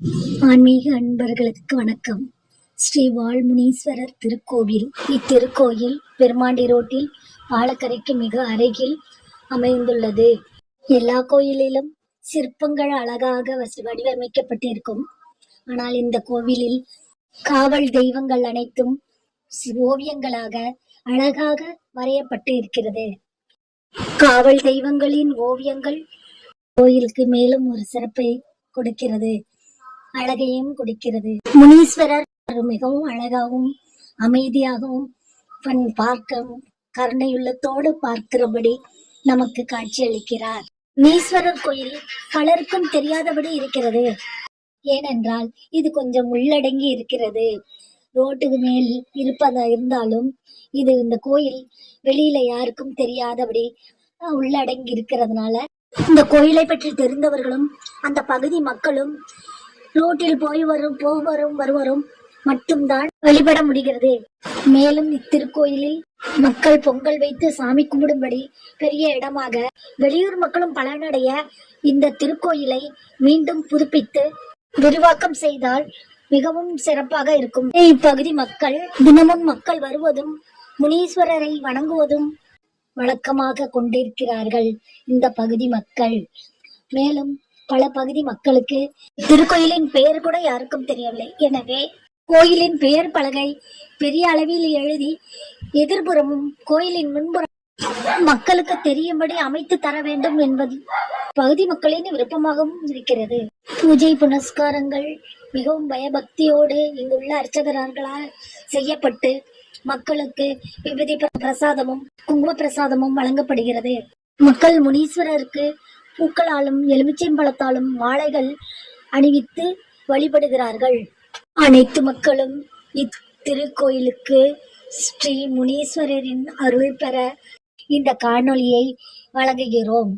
ஆன்மீக அன்பர்களுக்கு வணக்கம். ஸ்ரீ வால்முனீஸ்வரர் திருக்கோவில். இத்திருக்கோயில் பெருமாண்டி ரோட்டில் பாலக்கரைக்கு மிக அருகில் அமைந்துள்ளது. எல்லா கோயிலிலும் சிற்பங்கள் அழகாக வடிவமைக்கப்பட்டிருக்கும். ஆனால் இந்த கோவிலில் காவல் தெய்வங்கள் அனைத்தும் ஓவியங்களாக அழகாக வரையப்பட்டு இருக்கிறது. காவல் தெய்வங்களின் ஓவியங்கள் கோயிலுக்கு மேலும் ஒரு சிறப்பை கொடுக்கிறது, அழகையும் கொடுக்கிறது. முனீஸ்வரர் மிகவும் அழகாகவும் அமைதியாகவும் பார்க்க கருணையுள்ளத்தோடு பார்க்கிறபடி நமக்கு காட்சி அளிக்கிறார். முனீஸ்வரர் கோயில் பலருக்கும் தெரியாதபடி இருக்கிறது. ஏனென்றால் இது கொஞ்சம் உள்ளடங்கி இருக்கிறது. ரோட்டுக்கு மேல் இருந்தாலும் இது இந்த கோயில் வெளியில யாருக்கும் தெரியாதபடி உள்ளடங்கி இருக்கிறதுனால இந்த கோயிலை பற்றி தெரிந்தவர்களும் அந்த பகுதி மக்களும் ரோட்டில் வருவரும் மட்டும்தான் வழிபட முடிகிறது. மேலும் இத்திருக்கோயிலில் மக்கள் பொங்கல் வைத்து சாமி கும்பிடும்படி பெரிய இடமாக வெளியூர் மக்களும் பலனடைய இந்த திருக்கோயிலை மீண்டும் புதுப்பித்து விரிவாக்கம் செய்தால் மிகவும் சிறப்பாக இருக்கும். இப்பகுதி மக்கள் தினமும் மக்கள் வருவதும் முனீஸ்வரரை வணங்குவதும் வழக்கமாக கொண்டிருக்கிறார்கள் இந்த பகுதி மக்கள். மேலும் பல பகுதி மக்களுக்கு திருக்கோயிலின் பெயர் கூட யாருக்கும் தெரியவில்லை. எனவே கோயிலின் பெயர் பலகை பெரிய அளவில் எழுதி எதிர்புறமும் கோயிலின் முன்புறம் மக்களுக்கு தெரியும்படி அமைத்து தர வேண்டும் என்பது பகுதி மக்களின் விருப்பமாகவும் இருக்கிறது. பூஜை புனஸ்காரங்கள் மிகவும் பயபக்தியோடு இங்குள்ள அர்ச்சகர்களால் செய்யப்பட்டு மக்களுக்கு விபதி பிரசாதமும் குங்கும பிரசாதமும் வழங்கப்படுகிறது. மக்கள் முனீஸ்வரருக்கு பூக்களாலும் எலுமிச்சம்பழத்தாலும் மாலைகள் அணிவித்து வழிபடுகிறார்கள். அனைத்து மக்களும் இத்திருக்கோயிலுக்கு ஸ்ரீ முனீஸ்வரரின் அருள் பெற இந்த காணொளியை வழங்குகிறோம்.